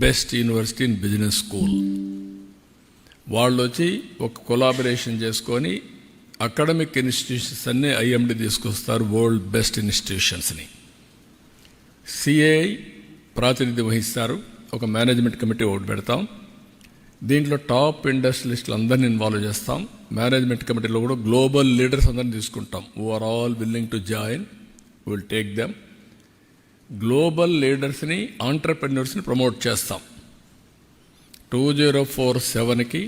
Best university in business school. వాళ్ళు వచ్చి ఒక కొలాబరేషన్ చేసుకొని అకాడమిక్ ఇన్స్టిట్యూషన్స్ అన్నీ ఐఎండి తీసుకొస్తారు, వరల్డ్ బెస్ట్ ఇన్స్టిట్యూషన్స్ని. సిఐ ప్రాతినిధ్యం వహిస్తారు, ఒక మేనేజ్మెంట్ కమిటీ ఒకటి పెడతాం. దీంట్లో టాప్ ఇండస్ట్రియలిస్టులు అందరినీ ఇన్వాల్వ్ చేస్తాం. మేనేజ్మెంట్ కమిటీలో కూడా గ్లోబల్ లీడర్స్ అందరినీ తీసుకుంటాం. Who are all willing to join, will take them. Global లీడర్స్ని, ఆంటర్ప్రెన్యూర్స్ని ప్రమోట్ చేస్తాం. 2047కి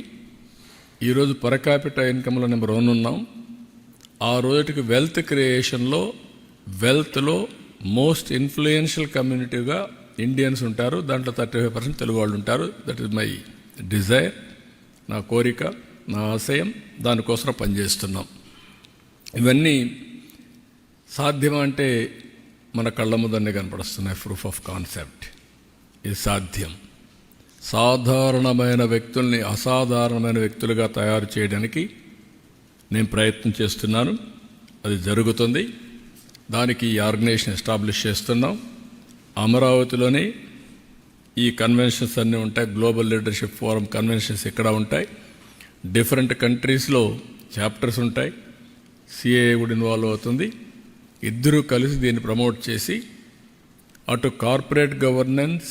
ఈరోజు పర్ క్యాపిటల్ ఇన్కమ్లో నెంబర్ 1 ఉన్నాం. ఆ రోజుకి వెల్త్ క్రియేషన్లో, వెల్త్లో మోస్ట్ ఇన్ఫ్లుయెన్షియల్ కమ్యూనిటీగా ఇండియన్స్ ఉంటారు. దాంట్లో 35% తెలుగు వాళ్ళు ఉంటారు. దట్ ఈస్ మై డిజైర్, నా కోరిక, నా ఆశయం. దానికోసం పనిచేస్తున్నాం. ఇవన్నీ సాధ్యమంటే మన కళ్ళ ముందనే కనపడుస్తున్నాయి. Proof of concept. ఇది సాధ్యం. సాధారణమైన వ్యక్తుల్ని అసాధారణమైన వ్యక్తులుగా తయారు చేయడానికి నేను ప్రయత్నం చేస్తున్నాను. అది జరుగుతుంది. దానికి ఈ ఆర్గనైజేషన్ ఎస్టాబ్లిష్ చేస్తున్నాం. అమరావతిలోనే ఈ కన్వెన్షన్స్ అన్నీ ఉంటాయి. గ్లోబల్ లీడర్షిప్ ఫోరం కన్వెన్షన్స్ ఇక్కడ ఉంటాయి. డిఫరెంట్ కంట్రీస్లో చాప్టర్స్ ఉంటాయి. సిఏఏ కూడా ఇన్వాల్వ్ అవుతుంది. ఇద్దరూ కలిసి దీన్ని ప్రమోట్ చేసి అటు కార్పొరేట్ గవర్నెన్స్,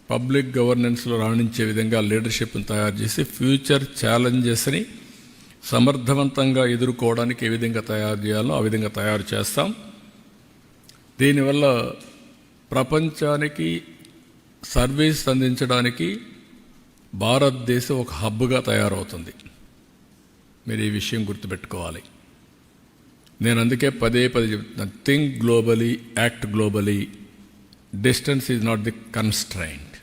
పబ్లిక్ గవర్నెన్స్లో రాణించే విధంగా లీడర్షిప్ని తయారు చేసి ఫ్యూచర్ ఛాలెంజెస్ని సమర్థవంతంగా ఎదుర్కోవడానికి ఏ విధంగా తయారు చేయాలో ఆ విధంగా తయారు చేస్తాం. దీనివల్ల ప్రపంచానికి సర్వీస్ అందించడానికి భారతదేశం ఒక హబ్గా తయారవుతుంది. మీరు ఈ విషయం గుర్తుపెట్టుకోవాలి. నేను అందుకే పదే చెప్తున్నాను, think globally, act globally. Distance is not the constraint.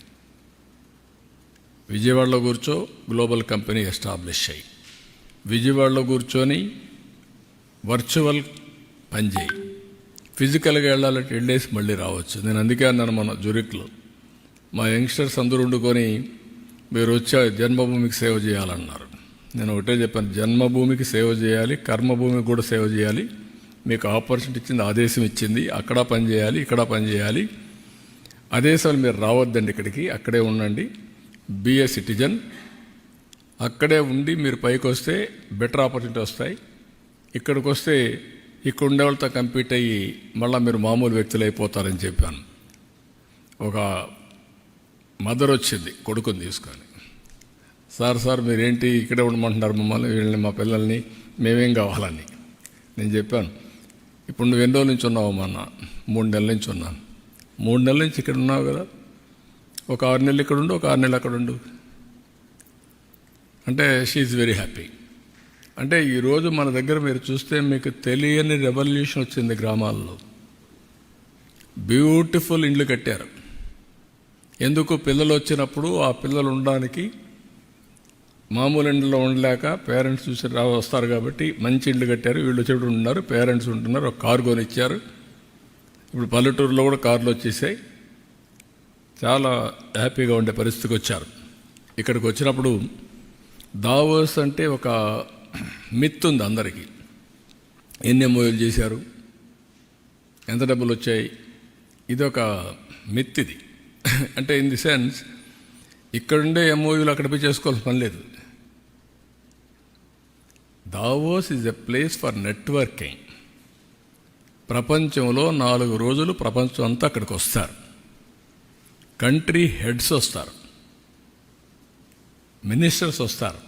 విజయవాడలో కూర్చో, గ్లోబల్ కంపెనీ ఎస్టాబ్లిష్ అయ్యి విజయవాడలో కూర్చొని వర్చువల్ పనిచేయి. ఫిజికల్గా వెళ్ళేసి మళ్ళీ రావచ్చు. నేను అందుకే అన్నాను మన జురిక్లో, మా యంగ్స్టర్స్ అందరూ వండుకొని మీరు వచ్చా జన్మభూమికి సేవ చేయాలన్నారు. నేను ఒకటే చెప్పాను, జన్మభూమికి సేవ చేయాలి, కర్మభూమికి కూడా సేవ చేయాలి. మీకు ఆపర్చునిటీ ఇచ్చింది, ఆదేశం ఇచ్చింది, అక్కడ పని చేయాలి, ఇక్కడ పని చేయాలి. ఆదేశాలు మీరు రావద్దండి ఇక్కడికి, అక్కడే ఉండండి. Be a citizen. అక్కడే ఉండి మీరు పైకి వస్తే బెటర్ ఆపర్చునిటీ వస్తాయి. ఇక్కడికి వస్తే ఇక్కడ ఉండే వాళ్ళతో కంపీట్ అయ్యి మళ్ళీ మీరు మామూలు వ్యక్తులు అయిపోతారని చెప్పాను. ఒక మదర్ వచ్చింది కొడుకుని తీసుకొని, సార్ మీరేంటి ఇక్కడే ఉండమంటున్నారు మమ్మల్ని, వీళ్ళని, మా పిల్లల్ని, మేమేం కావాలని. నేను చెప్పాను, ఇప్పుడు నువ్వు ఎన్ని రోజుల నుంచి ఉన్నావు అన్న? 3 నెలల నుంచి ఉన్నాను. 3 నెలల నుంచి ఇక్కడ ఉన్నావు కదా, ఒక 6 నెలలు ఇక్కడ ఉండు, ఒక 6 నెలలు అక్కడ ఉండు అంటే షీఈ్ వెరీ హ్యాపీ. అంటే ఈరోజు మన దగ్గర మీరు చూస్తే మీకు తెలియని రెవల్యూషన్ వచ్చింది. గ్రామాల్లో బ్యూటిఫుల్ ఇండ్లు కట్టారు. ఎందుకు? పిల్లలు వచ్చినప్పుడు ఆ పిల్లలు ఉండడానికి మామూలు ఇండ్లలో ఉండలేక పేరెంట్స్ చూసి వస్తారు కాబట్టి మంచి ఇండ్లు కట్టారు. వీళ్ళు వచ్చేప్పుడు ఉన్నారు, పేరెంట్స్ ఉంటున్నారు, ఒక కారు కొనిచ్చారు. ఇప్పుడు పల్లెటూరులో కూడా కార్లు వచ్చేసాయి. చాలా హ్యాపీగా ఉండే పరిస్థితికి వచ్చారు. ఇక్కడికి వచ్చినప్పుడు దావోస్ అంటే ఒక మిత్ ఉంది అందరికీ. ఎన్ని ఎంఓయూలు చేశారు, ఎంత డబ్బులు వచ్చాయి, ఇది ఒక మిత్. ఇది అంటే ఇన్ ది సెన్స్ ఇక్కడుండే ఎంఓయూలు అక్కడ పోయి చేసుకోవాల్సిన పని లేదు. Davos is a place for networking. ప్రపంచంలో 4 రోజులు ప్రపంచం అంతా అక్కడికి వస్తారు. కంట్రీ హెడ్స్ వస్తారు, మినిస్టర్స్ వస్తారు,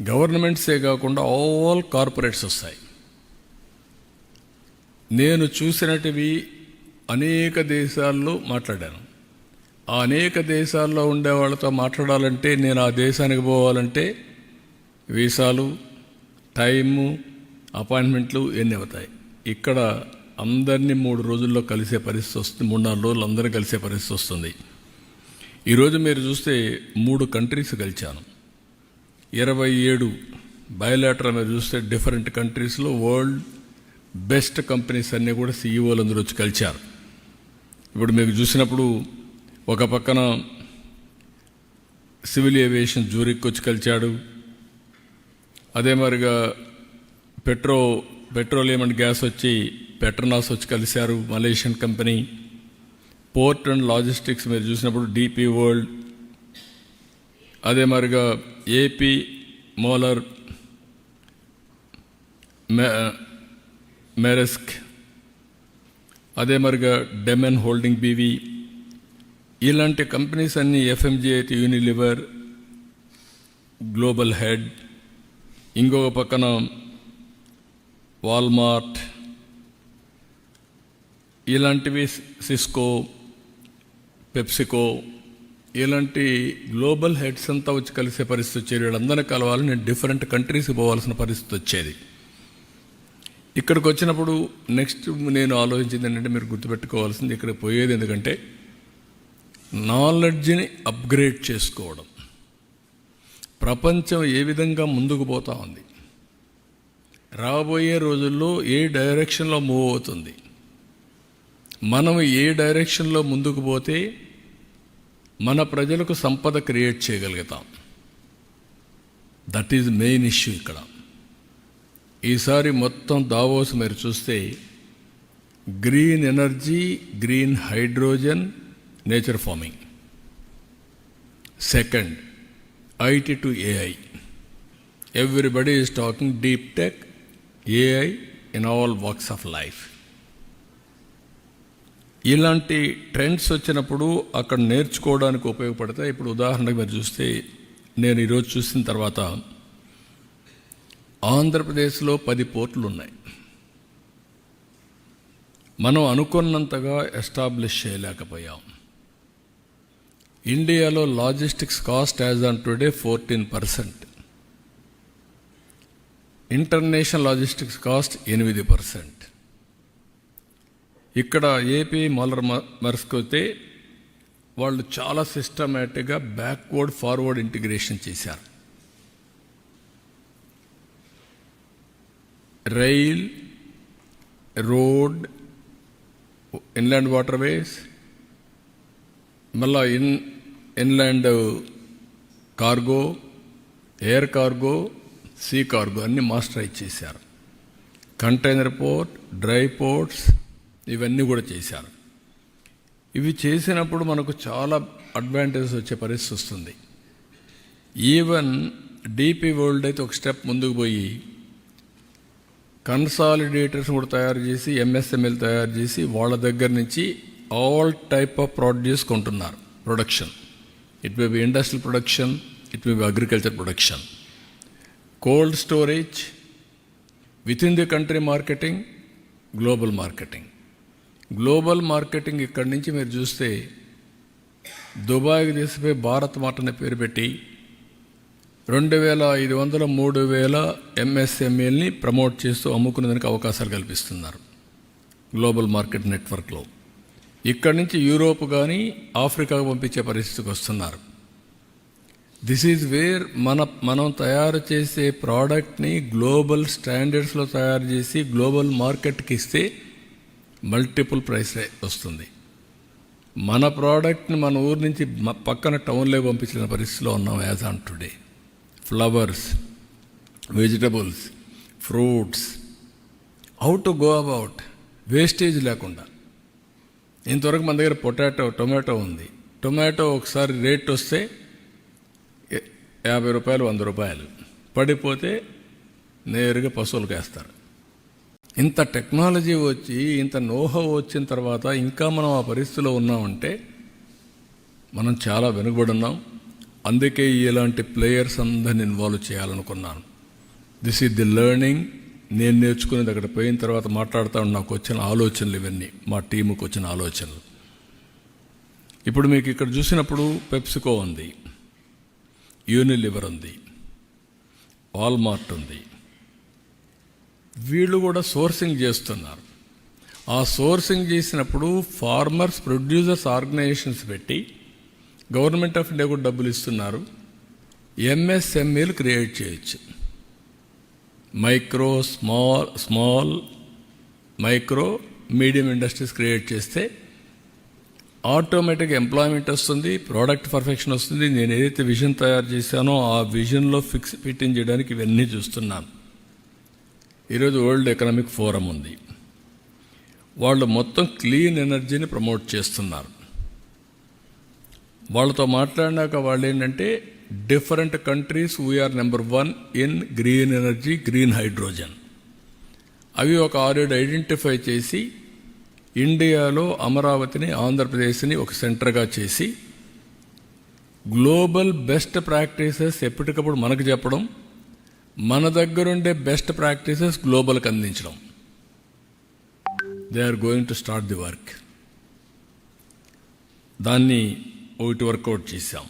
గవర్నమెంట్సే కాకుండా ఆల్ కార్పొరేట్స్ వస్తాయి. నేను చూసినటివి అనేక దేశాల్లో మాట్లాడాను. ఆ అనేక దేశాల్లో ఉండే వాళ్ళతో మాట్లాడాలంటే, నేను ఆ దేశానికి పోవాలంటే వీసాలు, టైము, అపాయింట్మెంట్లు ఎన్ని అవుతాయి. ఇక్కడ అందరినీ 3 రోజుల్లో కలిసే పరిస్థితి వస్తుంది. 3-4 రోజులు అందరూ కలిసే పరిస్థితి వస్తుంది. ఈరోజు మీరు చూస్తే 3 కంట్రీస్ కలిశాను. 27 బయోలాటరల్ మీరు చూస్తే డిఫరెంట్ కంట్రీస్లో వరల్డ్ బెస్ట్ కంపెనీస్ అన్నీ కూడా సీఈఓలు అందరూ వచ్చి కలిశారు. ఇప్పుడు మీకు చూసినప్పుడు ఒక పక్కన సివిల్ ఏవియేషన్ జూరిక్ వచ్చి కలిశాడు. అదే మరిగా పెట్రోలియం అండ్ గ్యాస్ వచ్చి పెట్రోనాస్ వచ్చి కలిశారు, Malaysian company. Port and logistics మీరు చూసినప్పుడు డిపి వరల్డ్, అదే మరిగా ఏపీ మోలర్, మెరెస్క్, అదే మరిగా డెమెన్ హోల్డింగ్ బీవీ, ఇలాంటి కంపెనీస్ అన్నీ, ఎఫ్ఎంజిఐటి, యూనిలివర్, గ్లోబల్ హెడ్, ఇంకొక పక్కన వాల్మార్ట్, ఇలాంటివి సిస్కో, పెప్సికో, ఇలాంటి గ్లోబల్ హెడ్స్ అంతా వచ్చి కలిసే పరిస్థితి వచ్చేది. వీళ్ళందరినీ కలవాలని నేను డిఫరెంట్ కంట్రీస్కి పోవాల్సిన పరిస్థితి వచ్చేది. ఇక్కడికి వచ్చినప్పుడు నెక్స్ట్ నేను ఆలోచించింది ఏంటంటే, మీరు గుర్తుపెట్టుకోవాల్సింది, ఇక్కడ పోయేది ఎందుకంటే నాలెడ్జ్ని అప్గ్రేడ్ చేసుకోవడం. ప్రపంచం ఏ విధంగా ముందుకు పోతా ఉంది, రాబోయే రోజుల్లో ఏ డైరెక్షన్లో మూవ్ అవుతుంది, మనం ఏ డైరెక్షన్లో ముందుకు పోతే మన ప్రజలకు సంపద క్రియేట్ చేయగలుగుతాం. దట్ ఈజ్ మెయిన్ ఇష్యూ ఇక్కడ. ఈసారి మొత్తం దావోస్ మీరు చూస్తే green energy, green hydrogen, nature farming. Second, IT to AI. Everybody is talking deep tech, AI in all walks of life. ఇలాంటి ట్రెండ్స్ వచ్చినప్పుడు అక్కడ నేర్చుకోవడానికి ఉపయోగపడతాయి. ఇప్పుడు ఉదాహరణకు మీరు చూస్తే, నేను ఈరోజు చూసిన తర్వాత ఆంధ్రప్రదేశ్లో 10 పోర్టులు ఉన్నాయి. మనం అనుకున్నంతగా ఎస్టాబ్లిష్ చేయలేకపోయాం. ఇండియాలో logistics cost as on today 14%, international logistics cost 8%. ఇక్కడ ఏపీ మోలర్ మెరెస్క్ అయితే వాళ్ళు చాలా సిస్టమేటిక్గా బ్యాక్వర్డ్ ఫార్వర్డ్ ఇంటిగ్రేషన్ చేశారు. రైల్, రోడ్, ఇన్లాండ్ వాటర్వేస్, మళ్ళా inland cargo, air cargo, see cargo అన్నీ మాస్టరైజ్ చేశారు. కంటైనర్ పోర్ట్, డ్రై పోర్ట్స్, ఇవన్నీ కూడా చేశారు. ఇవి చేసినప్పుడు మనకు చాలా అడ్వాంటేజెస్ వచ్చే పరిస్థితి వస్తుంది. ఈవెన్ డిపి వరల్డ్ అయితే ఒక స్టెప్ ముందుకు పోయి కన్సాలిడేటర్స్ కూడా తయారు చేసి, ఎంఎస్ఎంఎల్ తయారు చేసి, వాళ్ళ దగ్గర నుంచి ఆల్ టైప్ ఆఫ్ ప్రొడ్యూస్ కొంటున్నారు. Production, it may be industrial production, it may be agriculture production, cold storage, with in the country marketing, global marketing. Global marketing ఇక్కడి నుంచి మీరు చూస్తే దుబాయ్కి తీసిపోయి భారత్ మార్ట్ అనే పేరు పెట్టి 2500, 3000 ఎంఎస్ఎంఈల్ని ప్రమోట్ చేస్తూ అమ్ముకునేదానికి అవకాశాలు కల్పిస్తున్నారు గ్లోబల్ మార్కెట్ నెట్వర్క్లో. ఇక్కడి నుంచి యూరోప్ కానీ ఆఫ్రికాకు పంపించే పరిస్థితికి వస్తున్నారు. దిస్ ఈజ్ వేర్ మనం తయారు చేసే ప్రోడక్ట్ని గ్లోబల్ స్టాండర్డ్స్లో తయారు చేసి గ్లోబల్ మార్కెట్కి ఇస్తే మల్టిపుల్ ప్రైస్ వస్తుంది. మన ప్రోడక్ట్ని మన ఊరి నుంచి పక్కన టౌన్లో పంపించిన పరిస్థితిలో ఉన్నాం as on today. Flowers, vegetables, fruits, how to go about wastage లేకుండా. ఇంతవరకు మన దగ్గర టొమాటో ఉంది. టొమాటో ఒకసారి రేట్ వస్తే 50 రూపాయలు, 100 రూపాయలు పడిపోతే నేరుగా పశువులకు వేస్తారు. ఇంత టెక్నాలజీ వచ్చి, ఇంత నోహో వచ్చిన తర్వాత ఇంకా మనం ఆ పరిస్థితిలో ఉన్నామంటే మనం చాలా వెనుకబడి ఉన్నాం. అందుకే ఇలాంటి ప్లేయర్స్ అందరిని ఇన్వాల్వ్ చేయాలనుకున్నాను. This is the learning. నేను నేర్చుకునేది అక్కడ పోయిన తర్వాత మాట్లాడుతూ నాకు వచ్చిన ఆలోచనలు ఇవన్నీ, మా టీముకు వచ్చిన ఆలోచనలు. ఇప్పుడు మీకు ఇక్కడ చూసినప్పుడు పెప్సికో ఉంది, యూనిలివర్ ఉంది, వాల్మార్ట్ ఉంది. వీళ్ళు కూడా సోర్సింగ్ చేస్తున్నారు. ఆ సోర్సింగ్ చేసినప్పుడు ఫార్మర్స్, ప్రొడ్యూసర్స్ ఆర్గనైజేషన్స్ పెట్టి గవర్నమెంట్ ఆఫ్ ఇండియా కూడా డబ్బులు ఇస్తున్నారు. ఎంఎస్ఎంఈలు క్రియేట్ చేయొచ్చు. Small micro medium industries create చేస్తే ఆటోమేటిక్గా ఎంప్లాయ్మెంట్ వస్తుంది, ప్రోడక్ట్ పర్ఫెక్షన్ వస్తుంది. నేను ఏదైతే విజన్ తయారు చేశానో ఆ విజన్లో ఫిట్టింగ్ చేయడానికి ఇవన్నీ చూస్తున్నాను. ఈరోజు వరల్డ్ ఎకనామిక్ ఫోరం ఉంది. వాళ్ళు మొత్తం క్లీన్ ఎనర్జీని ప్రమోట్ చేస్తున్నారు. వాళ్ళతో మాట్లాడినాక వాళ్ళు ఏంటంటే different countries we are number 1 in green energy, green hydrogen. అవి ఒక 6-7 ఐడెంటిఫై చేసి ఇండియాలో అమరావతిని, ఆంధ్రప్రదేశ్ని ఒక సెంటర్గా చేసి గ్లోబల్ బెస్ట్ ప్రాక్టీసెస్ ఎప్పటికప్పుడు మనకు చెప్పడం, మన దగ్గరుండే బెస్ట్ ప్రాక్టీసెస్ గ్లోబల్కి అందించడం. They are going to start the work. దాన్ని ఒకటి వర్కౌట్ చేశాం.